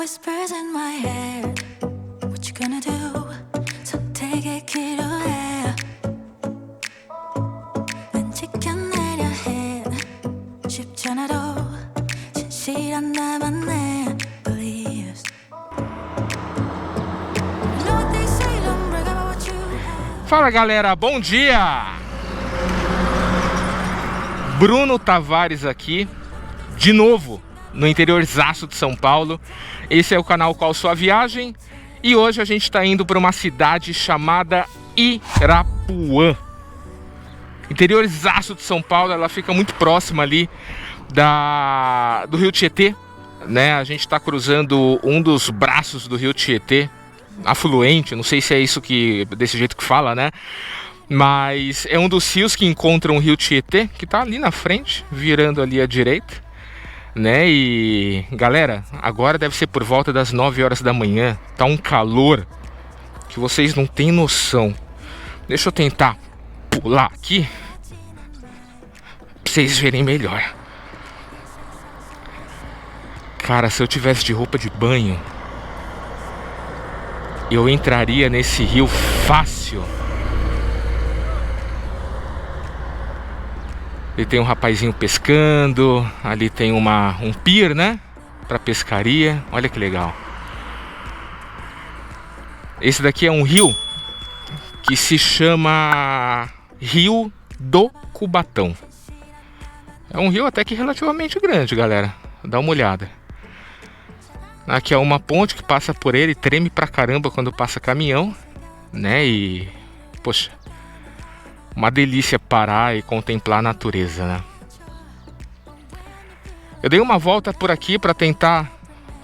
whispers in my head. What you gonna do? 선택의 기로에 왠지 견내려 해. 쉽지 않아도 진실한 나만의 beliefs. You know what they say, don't brag about what you have. Fala galera, bom dia! Bruno Tavares aqui, de novo, no interiorzaço de São Paulo. Esse é o canal Qual Sua Viagem. E hoje a gente está indo para uma cidade chamada Irapuã. Interiorzaço de São Paulo, ela fica muito próxima ali do Rio Tietê, né? A gente está cruzando um dos braços do Rio Tietê, afluente, não sei se é isso desse jeito que fala, né? Mas é um dos rios que encontram o Rio Tietê, que está ali na frente, virando ali à direita, né? E galera, agora deve ser por volta das 9 horas da manhã. Tá um calor que vocês não têm noção. Deixa eu tentar pular aqui pra vocês verem melhor. Cara, se eu tivesse de roupa de banho, eu entraria nesse rio fácil. Ali tem um rapazinho pescando, ali tem um pier, né, para pescaria. Olha que legal. Esse daqui é um rio que se chama Rio do Cubatão. É um rio até que relativamente grande, galera. Dá uma olhada. Aqui é uma ponte que passa por ele, treme pra caramba quando passa caminhão, né? E, poxa, uma delícia parar e contemplar a natureza, né? Eu dei uma volta por aqui para tentar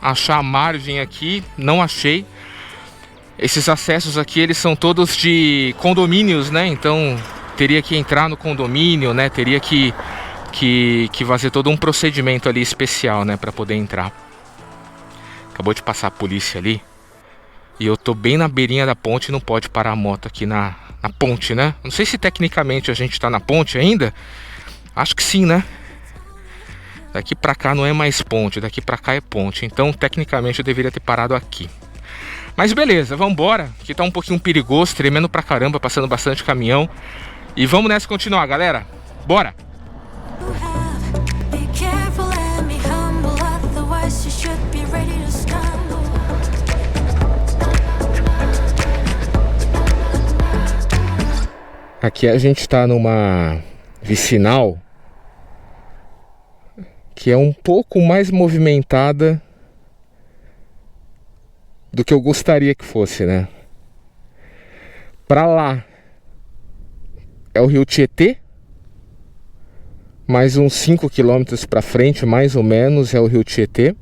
achar a margem aqui, não achei. Esses acessos aqui, eles são todos de condomínios, né? Então teria que entrar no condomínio, né? Teria que fazer todo um procedimento ali especial, né? Para poder entrar. Acabou de passar a polícia ali. E eu tô bem na beirinha da ponte e não pode parar a moto aqui na ponte, né? Não sei se tecnicamente a gente tá na ponte ainda. Acho que sim, né? Daqui pra cá não é mais ponte, daqui pra cá é ponte. Então, tecnicamente, eu deveria ter parado aqui. Mas beleza, vamos embora. Aqui tá um pouquinho perigoso, tremendo pra caramba, passando bastante caminhão. E vamos nessa continuar, galera. Bora! Be careful and be humble, otherwise you should be ready to stumble. Aqui a gente está numa vicinal que é um pouco mais movimentada do que eu gostaria que fosse, né? Para lá é o Rio Tietê, mais uns 5 quilômetros para frente, mais ou menos, é o Rio Tietê.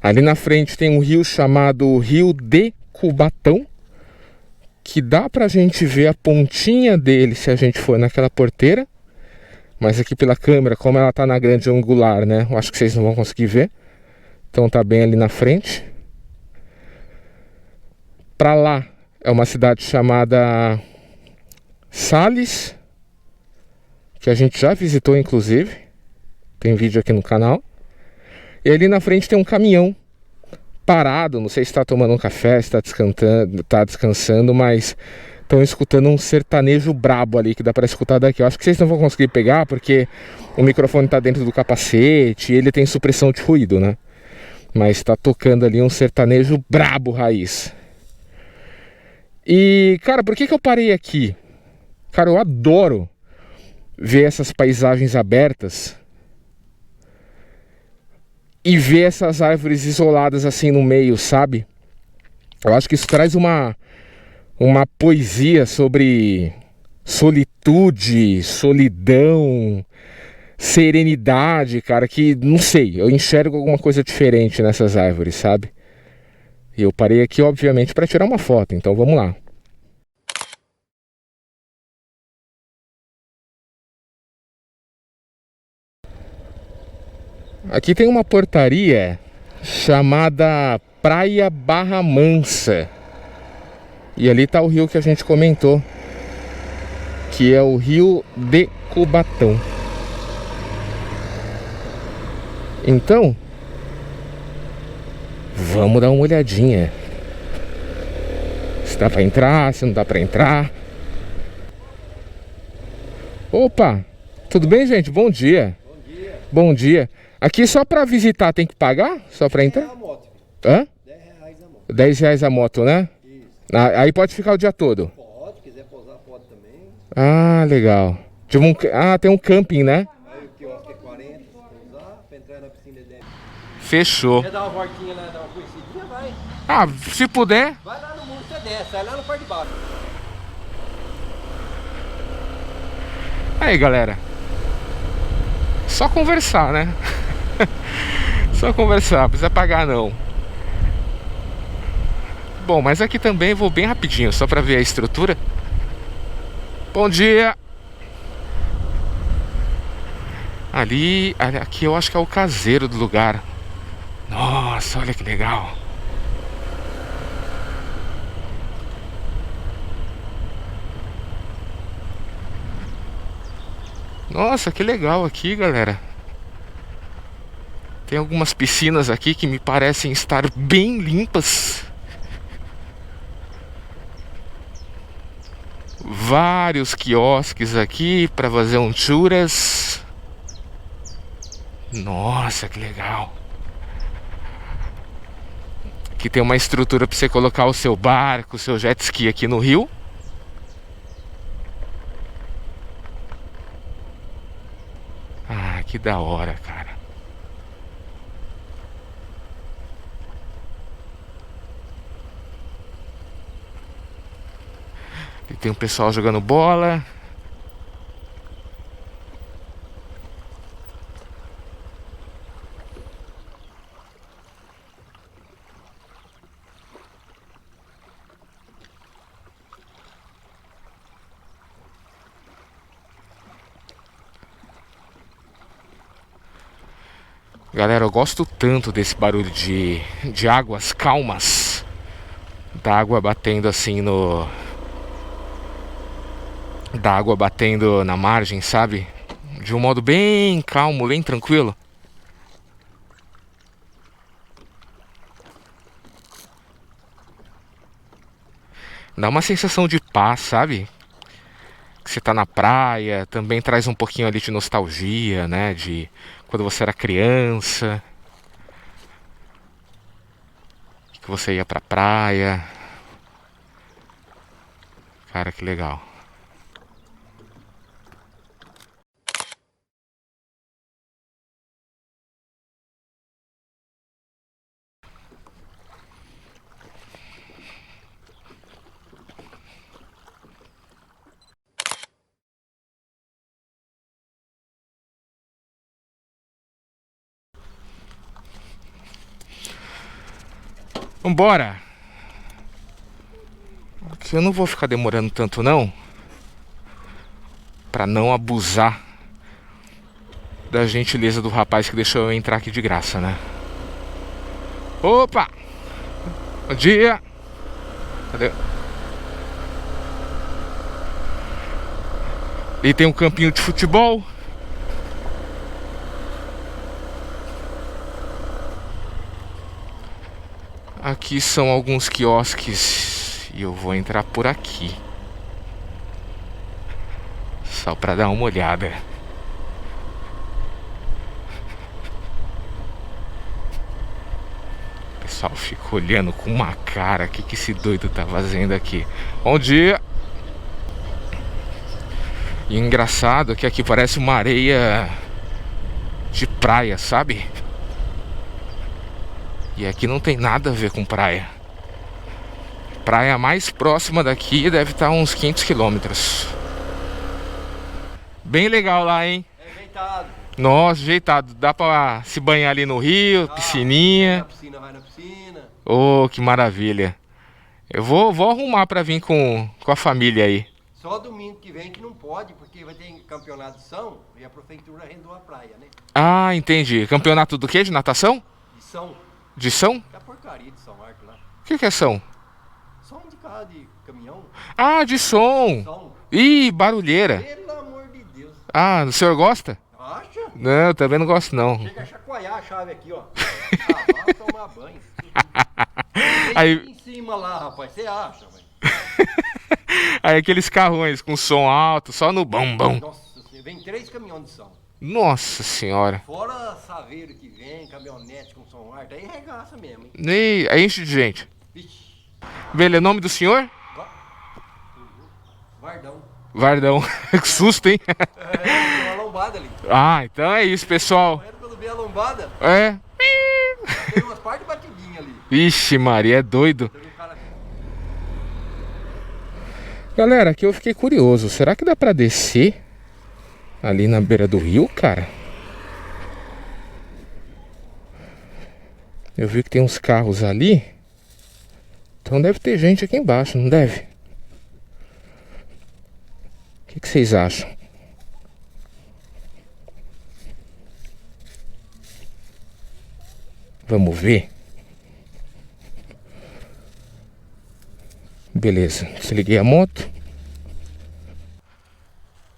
Ali na frente tem um rio chamado Rio de Cubatão, que dá pra gente ver a pontinha dele se a gente for naquela porteira. Mas aqui pela câmera, como ela tá na grande angular, né, eu acho que vocês não vão conseguir ver. Então tá bem ali na frente. Pra lá é uma cidade chamada Sales, que a gente já visitou inclusive. Tem vídeo aqui no canal. E ali na frente tem um caminhão parado, não sei se está tomando um café, se está descansando, mas estão escutando um sertanejo brabo ali, que dá para escutar daqui. Eu acho que vocês não vão conseguir pegar, porque o microfone está dentro do capacete e ele tem supressão de ruído, né? Mas está tocando ali um sertanejo brabo raiz. E, cara, por que eu parei aqui? Cara, eu adoro ver essas paisagens abertas e ver essas árvores isoladas assim no meio, sabe? Eu acho que isso traz uma poesia sobre solitude, solidão, serenidade, cara, que não sei, eu enxergo alguma coisa diferente nessas árvores, sabe? E eu parei aqui, obviamente, para tirar uma foto, então vamos lá. Aqui tem uma portaria chamada Praia Barra Mansa. E ali tá o rio que a gente comentou, que é o Rio de Cubatão. Então, Vamos dar uma olhadinha. Se dá pra entrar, se não dá pra entrar. Opa, tudo bem, gente? Bom dia. Bom dia. Bom dia. Aqui só pra visitar tem que pagar? Só pra entrar? A moto, Hã? R$10 a moto. R$10 a moto, né? Isso. Aí pode ficar o dia todo. Pode, quiser pousar, pode também. Ah, legal. Tem um camping, né? Aí o quiosque é 40, se pousar, pra entrar na piscina é 10. Fechou. Quer dar uma voltinha lá, dar uma conhecidinha? Vai. Ah, se puder. Vai lá no muro, você desce, sai lá no par de baixo. Aí, galera. Só conversar, né? Só conversar, não precisa pagar não. Bom, mas aqui também vou bem rapidinho, só pra ver a estrutura. Bom dia. Aqui eu acho que é o caseiro do lugar. Nossa, olha que legal. Nossa, que legal aqui, galera. Tem algumas piscinas aqui que me parecem estar bem limpas. Vários quiosques aqui para fazer um churras. Nossa, que legal. Aqui tem uma estrutura para você colocar o seu barco, o seu jet ski aqui no rio. Ah, que da hora, cara. E tem um pessoal jogando bola. Galera, eu gosto tanto desse barulho de águas calmas. Da água batendo assim no... Da água batendo na margem, sabe? De um modo bem calmo, bem tranquilo. Dá uma sensação de paz, sabe? Que você tá na praia, também traz um pouquinho ali de nostalgia, né? De quando você era criança, que você ia pra praia. Cara, que legal. Vambora! Eu não vou ficar demorando tanto não, pra não abusar da gentileza do rapaz que deixou eu entrar aqui de graça, né? Opa! Bom dia! Cadê? E tem um campinho de futebol. Aqui são alguns quiosques e eu vou entrar por aqui, só pra dar uma olhada. O pessoal fica olhando com uma cara. O que esse doido tá fazendo aqui? Bom dia! E engraçado que aqui parece uma areia de praia, sabe? E aqui não tem nada a ver com praia. Praia mais próxima daqui deve estar uns 500 quilômetros. Bem legal lá, hein? É ajeitado. Nossa, ajeitado. Dá pra se banhar ali no rio, piscininha. Na piscina, vai na piscina. Oh, que maravilha. Eu vou arrumar pra vir com a família aí. Só domingo que vem que não pode, porque vai ter campeonato de São e a prefeitura arrendou a praia, né? Ah, entendi. Campeonato do quê? De natação? De São. De São? Que é a porcaria de São Marcos lá. O que é São? Som de carro de caminhão. Ah, de som. Som. Ih, barulheira. Pelo amor de Deus. Ah, o senhor gosta? Acha? Não, eu também não gosto não. Chega a chacoalhar a chave aqui, ó. Ah, vai tomar banho. Aí, Em cima lá, rapaz, você acha, velho? aí aqueles carrões com som alto, só no bom bom. Nossa, vem 3 caminhões de som. Nossa senhora. Fora saveiro que vem, caminhonete com som alto, aí regaça mesmo, hein? E aí enche de gente. Vixe, Beleza, nome do senhor? Vardão. Vardão. Que susto, hein? Tem uma lombada ali. Ah, então é isso, pessoal. Correndo quando vê a lombada, É. tem umas partes batidinhas ali. Vixe, Maria, é doido. Teve um cara... Galera, aqui eu fiquei curioso. Será que dá pra descer ali na beira do rio, cara? Eu vi que tem uns carros ali. Então deve ter gente aqui embaixo, não deve? O que vocês acham? Vamos ver? Beleza, desliguei a moto.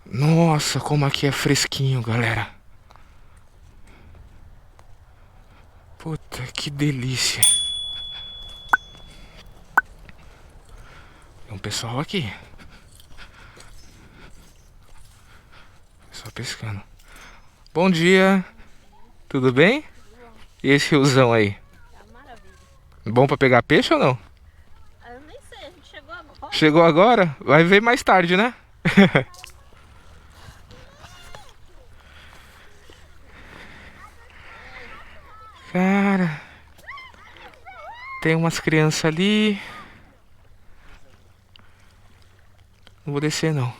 Nossa, como aqui é fresquinho, galera. Puta, que delícia. Tem um pessoal aqui. Pessoal pescando. Bom dia. Tudo bem? E esse riozão aí? Tá maravilha. Bom pra pegar peixe ou não? Eu nem sei, a gente chegou agora. Chegou agora? Vai ver mais tarde, né? Cara, tem umas crianças ali. Não vou descer não.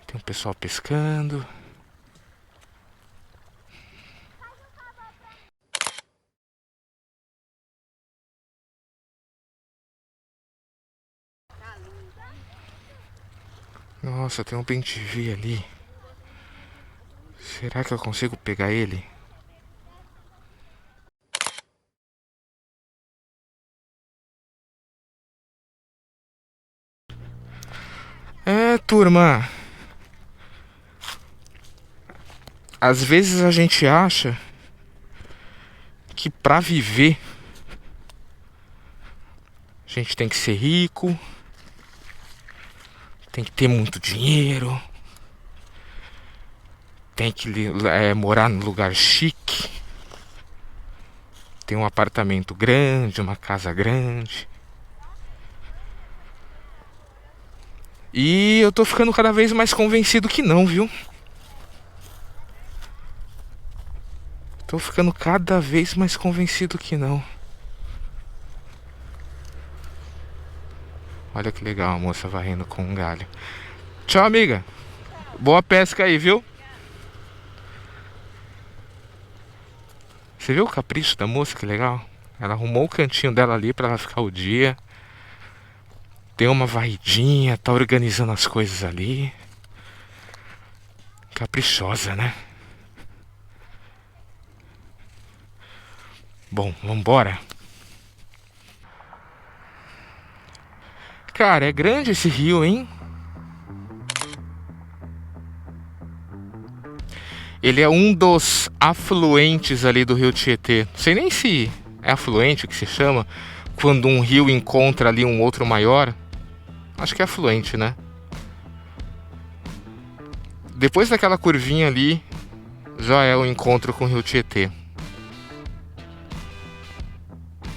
Tem um pessoal pescando. Nossa, tem um bem-te-vi ali. Será que eu consigo pegar ele? É, turma. Às vezes a gente acha que pra viver a gente tem que ser rico, tem que ter muito dinheiro, tem que morar num lugar chique, ter um apartamento grande, uma casa grande. E eu tô ficando cada vez mais convencido que não, viu? Tô ficando cada vez mais convencido que não. Olha que legal a moça varrendo com um galho. Tchau, amiga. Boa pesca aí, viu? Você viu o capricho da moça? Que legal. Ela arrumou o cantinho dela ali pra ela ficar o dia. Deu uma varridinha, tá organizando as coisas ali. Caprichosa, né? Bom, vambora. Cara, é grande esse rio, hein? Ele é um dos afluentes ali do rio Tietê. Não sei nem se é afluente o que se chama. Quando um rio encontra ali um outro maior. Acho que é afluente, né? Depois daquela curvinha ali, já é o encontro com o rio Tietê.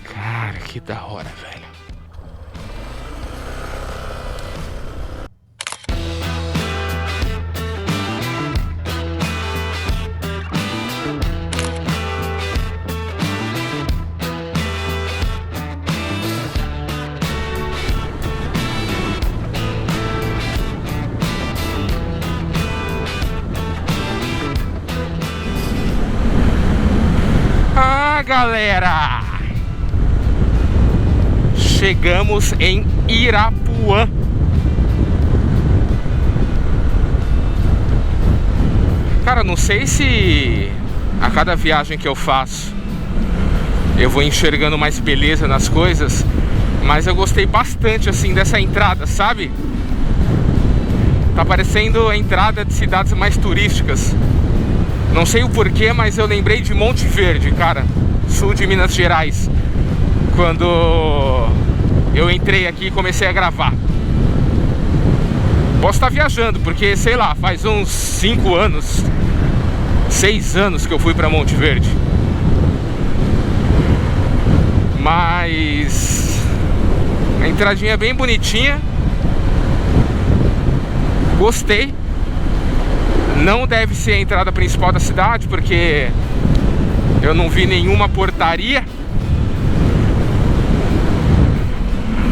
Cara, que da hora, velho. Ah, galera! Chegamos em Irapuã. Cara, não sei se a cada viagem que eu faço eu vou enxergando mais beleza nas coisas. Mas eu gostei bastante, assim, dessa entrada, sabe? Tá parecendo a entrada de cidades mais turísticas. Não sei o porquê, mas eu lembrei de Monte Verde, cara, sul de Minas Gerais, quando eu entrei aqui e comecei a gravar. Posso estar viajando, porque, sei lá, faz uns 5 anos, 6 anos que eu fui pra Monte Verde. Mas a entradinha é bem bonitinha. Gostei. Não deve ser a entrada principal da cidade, porque eu não vi nenhuma portaria.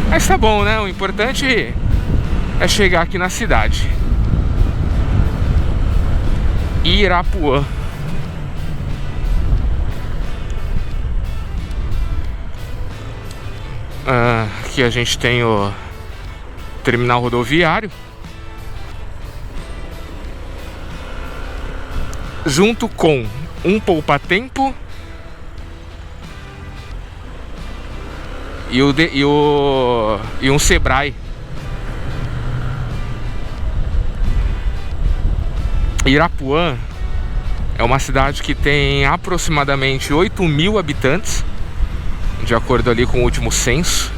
Mas tá bom, né? O importante é chegar aqui na cidade. Irapuã. Aqui a gente tem o terminal rodoviário, junto com um poupa-tempo e um Sebrae. Irapuã é uma cidade que tem aproximadamente 8.000 habitantes, de acordo ali com o último censo,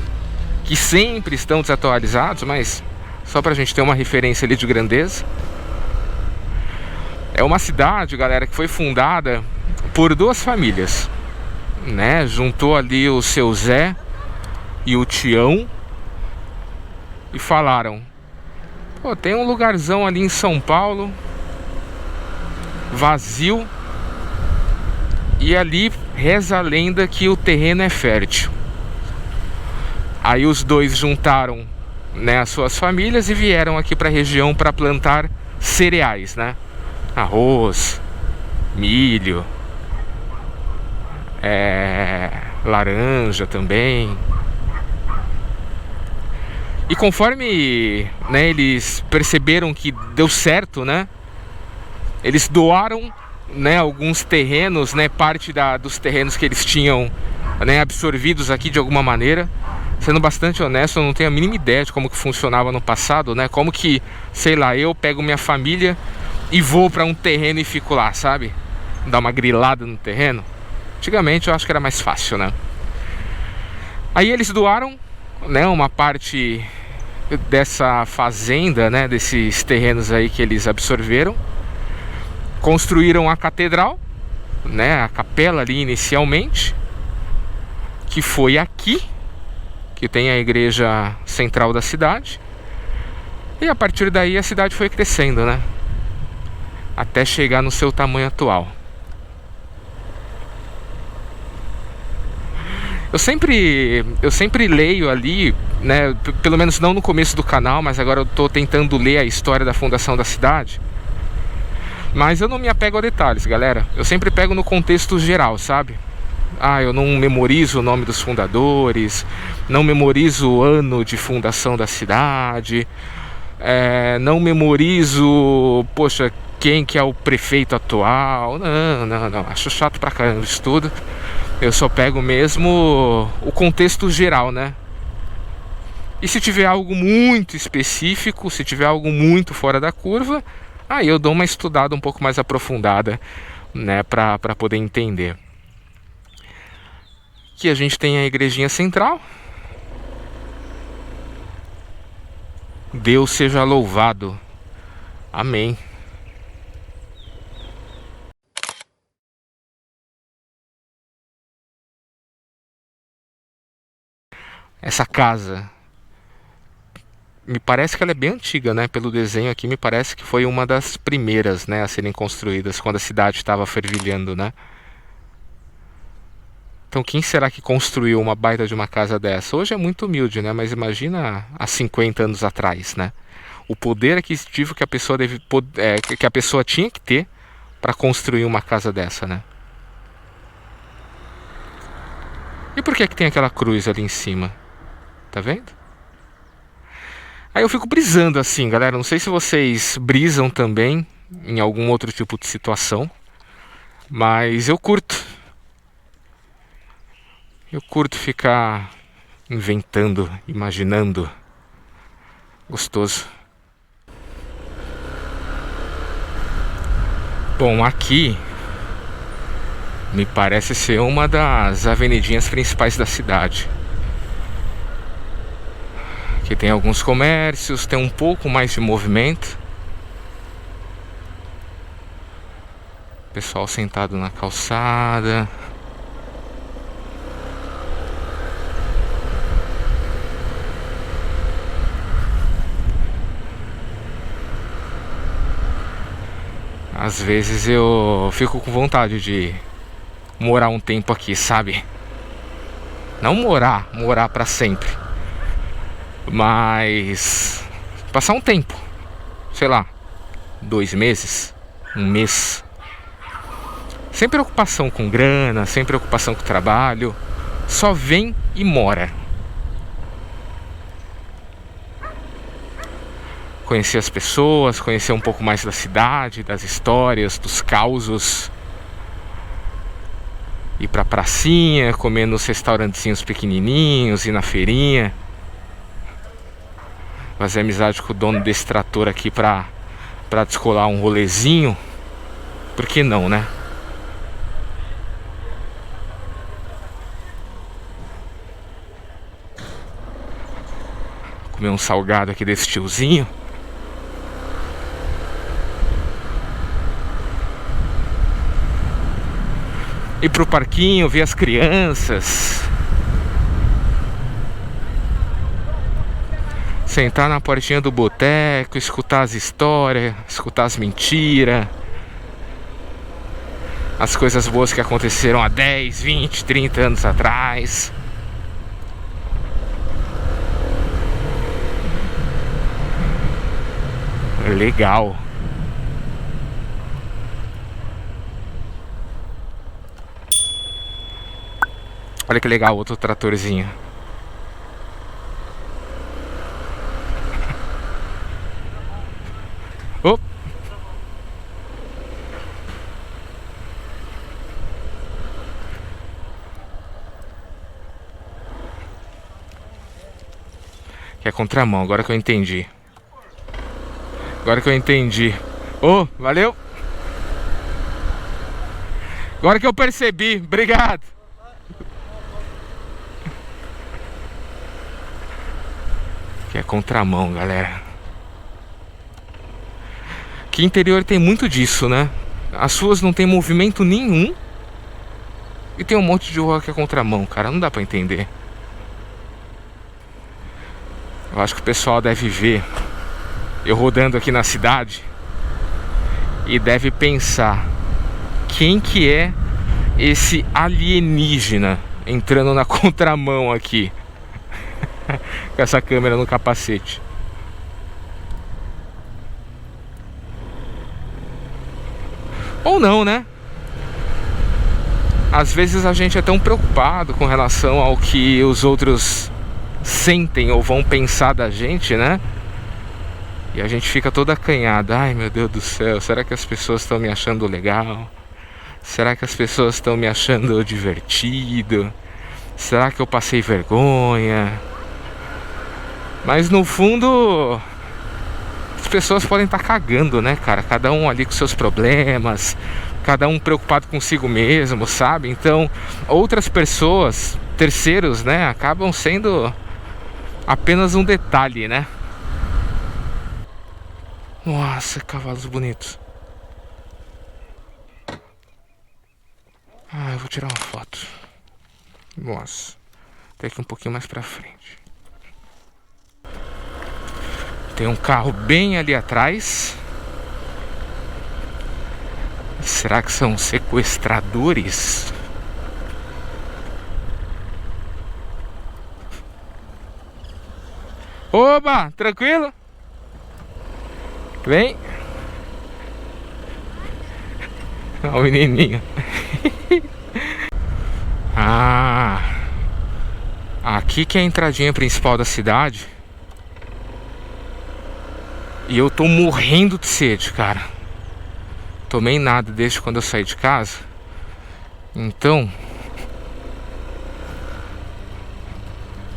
que sempre estão desatualizados, mas só pra gente ter uma referência ali de grandeza. É uma cidade, galera, que foi fundada por 2 famílias, né? Juntou ali o seu Zé e o Tião e falaram: pô, tem um lugarzão ali em São Paulo, vazio, e ali reza a lenda que o terreno é fértil. Aí os 2 juntaram, né, as suas famílias e vieram aqui para a região para plantar cereais, né? Arroz, milho, laranja também. E conforme, né, eles perceberam que deu certo, né, eles doaram, né, alguns terrenos, né, parte dos terrenos que eles tinham, né, absorvidos aqui de alguma maneira. Sendo bastante honesto, eu não tenho a mínima ideia de como que funcionava no passado, né? Como que, sei lá, eu pego minha família e vou pra um terreno e fico lá, sabe? Dar uma grilada no terreno. Antigamente eu acho que era mais fácil, né? Aí eles doaram, né, uma parte dessa fazenda, né, desses terrenos aí que eles absorveram. Construíram a catedral, né, a capela ali inicialmente, que foi aqui, que tem a igreja central da cidade. E a partir daí a cidade foi crescendo, né, até chegar no seu tamanho atual. Eu sempre leio ali, né, pelo menos não no começo do canal, mas agora eu tô tentando ler a história da fundação da cidade. Mas eu não me apego a detalhes, galera. Eu sempre pego no contexto geral, sabe? Eu não memorizo o nome dos fundadores, não memorizo o ano de fundação da cidade, não memorizo, poxa, quem que é o prefeito atual. Não. Acho chato pra caramba isso tudo. Eu só pego mesmo o contexto geral, né? E se tiver algo muito específico, se tiver algo muito fora da curva, aí eu dou uma estudada um pouco mais aprofundada, né, pra poder entender. Aqui a gente tem a igrejinha central. Deus seja louvado. Amém. Essa casa, me parece que ela é bem antiga, né? Pelo desenho aqui, me parece que foi uma das primeiras, né, a serem construídas quando a cidade estava fervilhando, né? Então quem será que construiu uma baita de uma casa dessa? Hoje é muito humilde, né? Mas imagina há 50 anos atrás, né? O poder aquisitivo que a pessoa que a pessoa tinha que ter para construir uma casa dessa, né? E por que tem aquela cruz ali em cima? Tá vendo? Aí eu fico brisando assim, galera. Não sei se vocês brisam também em algum outro tipo de situação, mas eu curto. Eu curto ficar inventando, imaginando. Gostoso. Bom, aqui me parece ser uma das avenidinhas principais da cidade. Aqui tem alguns comércios, tem um pouco mais de movimento. Pessoal sentado na calçada. Às vezes eu fico com vontade de morar um tempo aqui, sabe? Não morar pra sempre, mas passar um tempo, sei lá, 2 meses, 1 mês. Sem preocupação com grana, sem preocupação com trabalho. Só vem e mora. Conhecer as pessoas, conhecer um pouco mais da cidade, das histórias, dos causos. Ir pra pracinha, comer nos restaurantezinhos pequenininhos, ir na feirinha. Fazer amizade com o dono desse trator aqui pra descolar um rolezinho. Por que não, né? Comer um salgado aqui desse tiozinho. Ir pro parquinho, ver as crianças. Sentar na portinha do boteco, escutar as histórias, escutar as mentiras. As coisas boas que aconteceram há 10, 20, 30 anos atrás. Legal. Olha que legal, outro tratorzinho. Oh. Que é contramão, agora que eu entendi. Agora que eu entendi. Oh, valeu. Agora que eu percebi, obrigado. Que é contramão, galera. Que interior tem muito disso, né? As ruas não tem movimento nenhum. E tem um monte de rua que é contramão, cara. Não dá pra entender. Eu acho que o pessoal deve ver eu rodando aqui na cidade e deve pensar: quem que é esse alienígena entrando na contramão aqui com essa câmera no capacete? Ou não, né? Às vezes a gente é tão preocupado com relação ao que os outros sentem ou vão pensar da gente, né? E a gente fica todo acanhado. Ai, meu Deus do céu, será que as pessoas estão me achando legal? Será que as pessoas estão me achando divertido? Será que eu passei vergonha? Mas no fundo, as pessoas podem estar cagando, né, cara? Cada um ali com seus problemas, cada um preocupado consigo mesmo, sabe? Então, outras pessoas, terceiros, né, acabam sendo apenas um detalhe, né? Nossa, cavalos bonitos. Ah, eu vou tirar uma foto. Nossa. Até aqui um pouquinho mais pra frente. Tem um carro bem ali atrás. Será que são sequestradores? Oba, tranquilo? Vem. Olha o menininho. Ah, aqui que é a entradinha principal da cidade. E eu tô morrendo de sede, cara. Tomei nada desde quando eu saí de casa. Então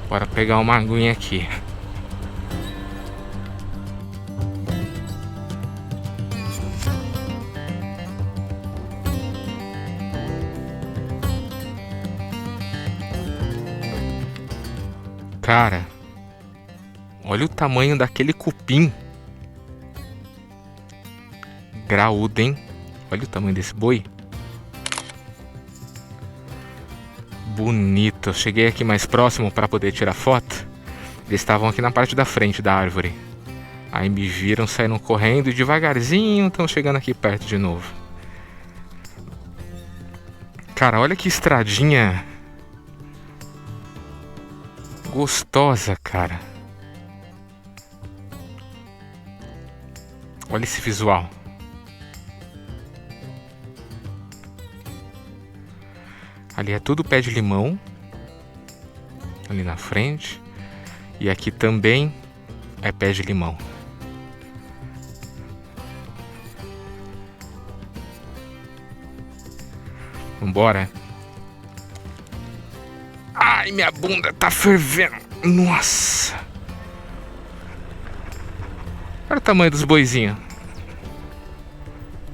Bora pegar uma aguinha aqui. Cara, olha o tamanho daquele cupim. Graúdo, hein? Olha o tamanho desse boi. Bonito. Eu cheguei aqui mais próximo para poder tirar foto. Eles estavam aqui na parte da frente da árvore. Aí me viram, saíram correndo e devagarzinho estão chegando aqui perto de novo. Cara, olha que estradinha gostosa, cara. Olha esse visual. Ali é tudo pé de limão. Ali na frente. E aqui também é pé de limão. Vambora. Ai, minha bunda tá fervendo. Nossa. Olha o tamanho dos boizinhos.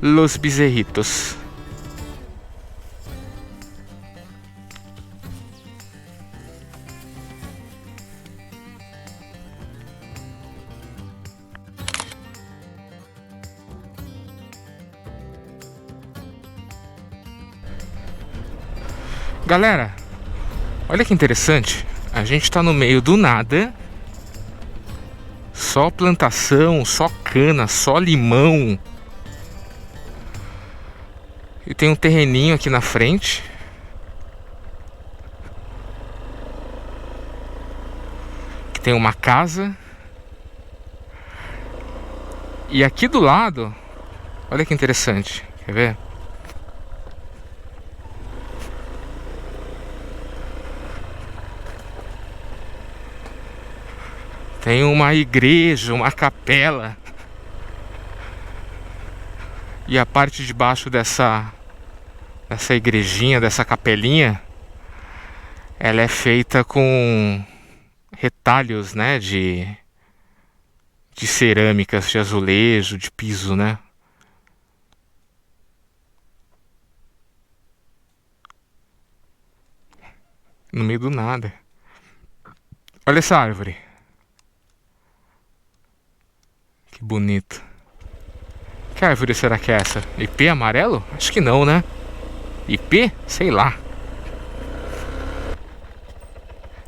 Los bezerritos. Galera, olha que interessante. A gente tá no meio do nada. Só plantação, só cana, só limão. E tem um terreninho aqui na frente. Que tem uma casa. E aqui do lado, olha que interessante. Quer ver? Tem uma igreja, uma capela. E a parte de baixo dessa igrejinha, dessa capelinha, ela é feita com retalhos, né, de cerâmicas, de azulejo, de piso, né? No meio do nada. Olha essa árvore. Que bonito. Que árvore será que é essa? IP amarelo? Acho que não, né? IP? Sei lá.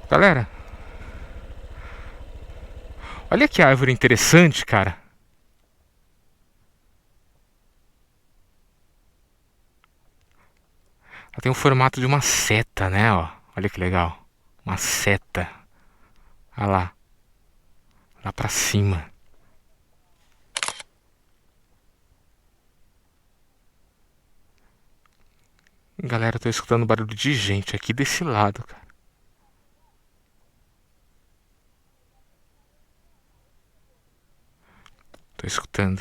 Galera, olha que árvore interessante, cara. Ela tem o formato de uma seta, né? Ó, olha que legal. Uma seta. Olha lá. Lá pra cima. Galera, eu tô escutando barulho de gente aqui desse lado, cara. Tô escutando.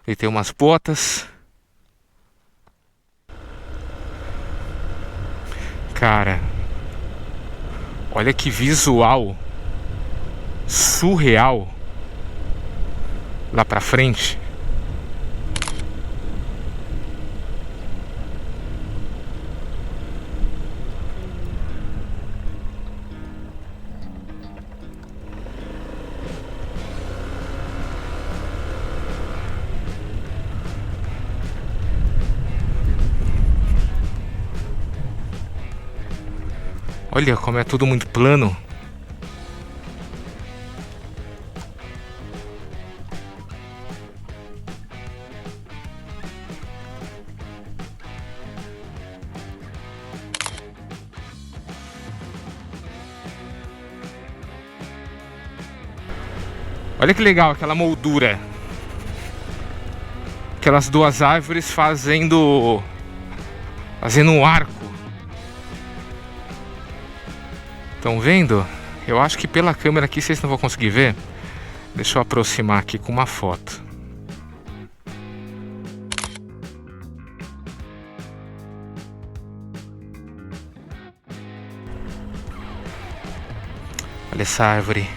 E tem umas botas. Cara, olha que visual surreal lá pra frente. Olha como é tudo muito plano. Olha que legal aquela moldura. Aquelas duas árvores fazendo um arco. Estão vendo? Eu acho que pela câmera aqui vocês não vão conseguir ver. Deixa eu aproximar aqui com uma foto. Olha essa árvore.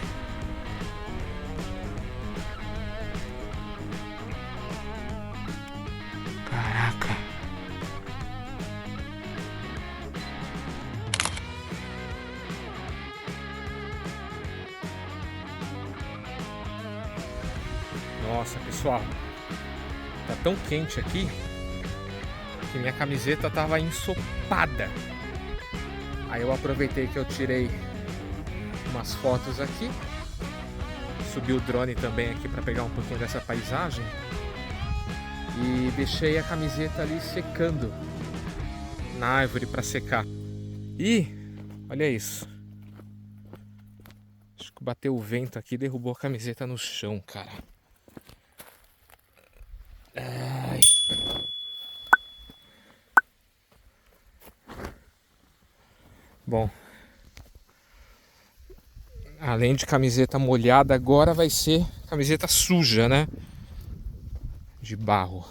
Caraca. Nossa, pessoal. Tá tão quente aqui que minha camiseta tava ensopada. Aí eu aproveitei que eu tirei umas fotos aqui. Subi o drone também aqui para pegar um pouquinho dessa paisagem. E deixei a camiseta ali secando na árvore para secar. E olha isso. Acho que bateu o vento aqui e derrubou a camiseta no chão, cara. Ai. Bom, além de camiseta molhada, agora vai ser camiseta suja, né? De barro.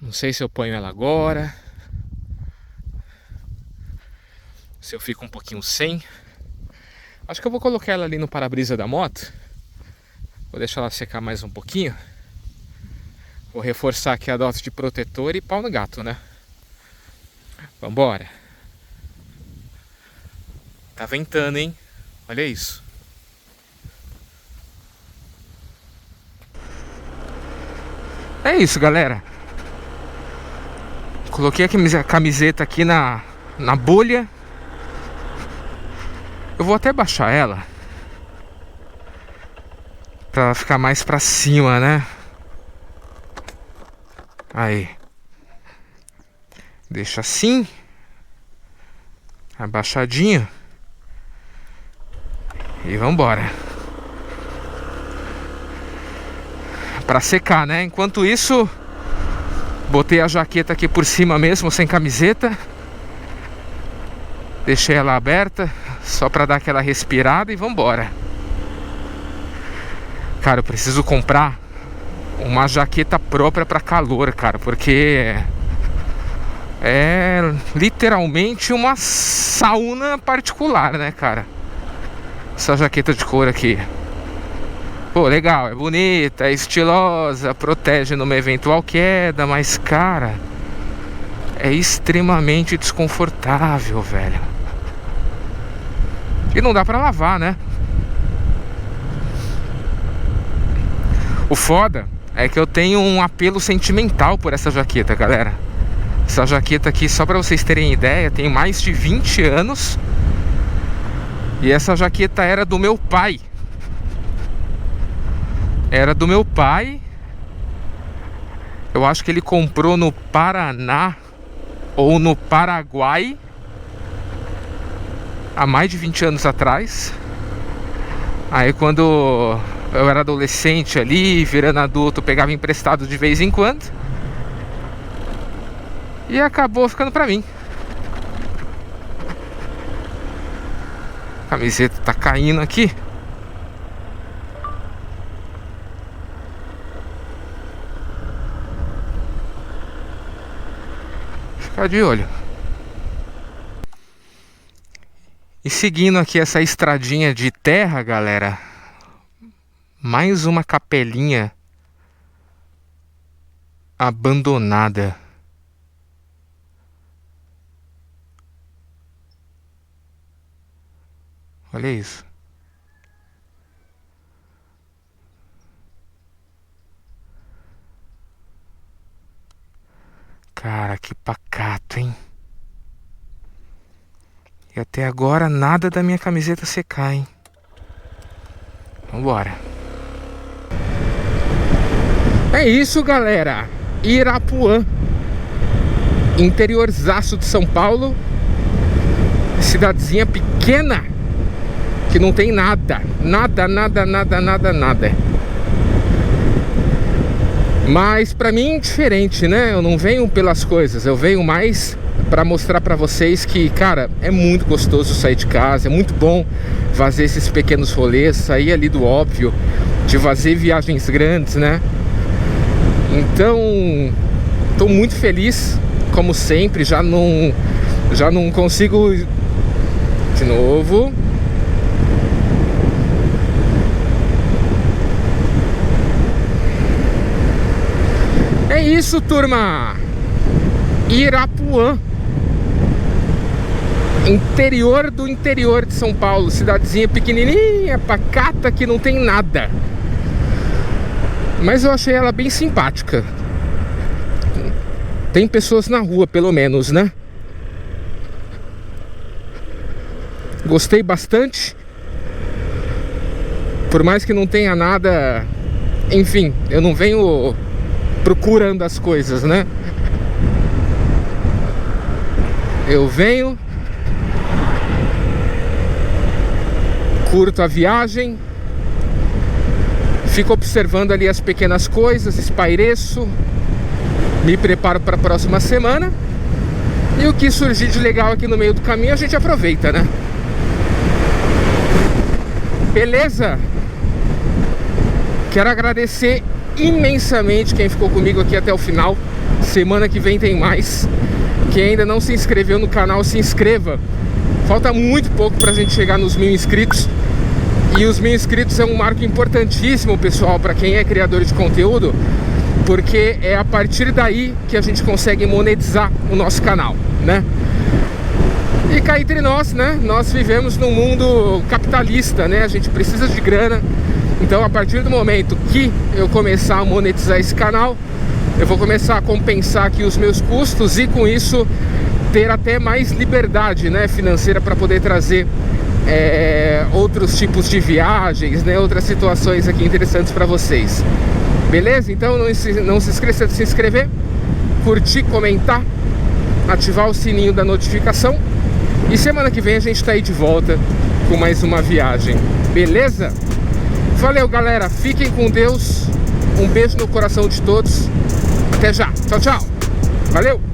Não sei se eu ponho ela agora, se eu fico um pouquinho sem. Acho que eu vou colocar ela ali no para-brisa da moto. Vou deixar ela secar mais um pouquinho. Vou reforçar aqui a dose de protetor e pau no gato, né? Vambora. Tá ventando, hein? Olha isso. É isso, galera. Coloquei a camiseta aqui na bolha. Eu vou até baixar ela pra ela ficar mais pra cima, né? Aí. Deixa assim. Abaixadinho. E vambora. Pra secar, né? Enquanto isso, botei a jaqueta aqui por cima mesmo, sem camiseta. Deixei ela aberta, só pra dar aquela respirada e vambora. Cara, eu preciso comprar uma jaqueta própria pra calor, cara, porque é literalmente uma sauna particular, né, cara? Essa jaqueta de couro aqui. Pô, legal, é bonita, é estilosa, protege numa eventual queda, mas, cara, é extremamente desconfortável, velho. E não dá pra lavar, né? O foda é que eu tenho um apelo sentimental por essa jaqueta, galera. Essa jaqueta aqui, só pra vocês terem ideia, tem mais de 20 anos. E essa jaqueta era do meu pai. Era do meu pai. Eu acho que ele comprou no Paraná ou no Paraguai há mais de 20 anos atrás. Aí quando eu era adolescente ali, virando adulto, pegava emprestado de vez em quando. E acabou ficando pra mim. A camiseta tá caindo aqui. Ficar de olho. E seguindo aqui essa estradinha de terra, galera, mais uma capelinha abandonada. Olha isso. Cara, que pacato, hein? E até agora nada da minha camiseta secar, hein? Vambora. É isso, galera. Irapuã, interiorzaço de São Paulo. Cidadezinha pequena que não tem nada. Nada. Mas pra mim é diferente, né? Eu não venho pelas coisas, eu venho mais pra mostrar pra vocês que, cara, é muito gostoso sair de casa. É muito bom fazer esses pequenos rolês, sair ali do óbvio, de fazer viagens grandes, né? Então, tô muito feliz, como sempre. Já não consigo De novo. É isso, turma. Irapuã. Interior do interior de São Paulo. Cidadezinha pequenininha, pacata, que não tem nada. Mas eu achei ela bem simpática. Tem pessoas na rua, pelo menos, né? Gostei bastante. Por mais que não tenha nada. Enfim, eu não venho procurando as coisas, né? Eu venho, curto a viagem, fico observando ali as pequenas coisas, espaireço, me preparo para a próxima semana. E o que surgir de legal aqui no meio do caminho a gente aproveita, né? Beleza? Quero agradecer imensamente quem ficou comigo aqui até o final. Semana que vem tem mais. Quem ainda não se inscreveu no canal, se inscreva. Falta muito pouco pra gente chegar nos 1000 inscritos. E os 1000 inscritos é um marco importantíssimo, pessoal, para quem é criador de conteúdo, porque é a partir daí que a gente consegue monetizar o nosso canal, né? E cá entre nós, né? Nós vivemos num mundo capitalista, né? A gente precisa de grana. Então, a partir do momento que eu começar a monetizar esse canal, eu vou começar a compensar aqui os meus custos e, com isso, ter até mais liberdade, né, financeira para poder trazer outros tipos de viagens, né, outras situações aqui interessantes para vocês. Beleza? Então, não se esqueça de se inscrever, curtir, comentar, ativar o sininho da notificação. E semana que vem a gente tá aí de volta com mais uma viagem. Beleza? Valeu, galera, fiquem com Deus. Um beijo no coração de todos. Até já, tchau, tchau. Valeu.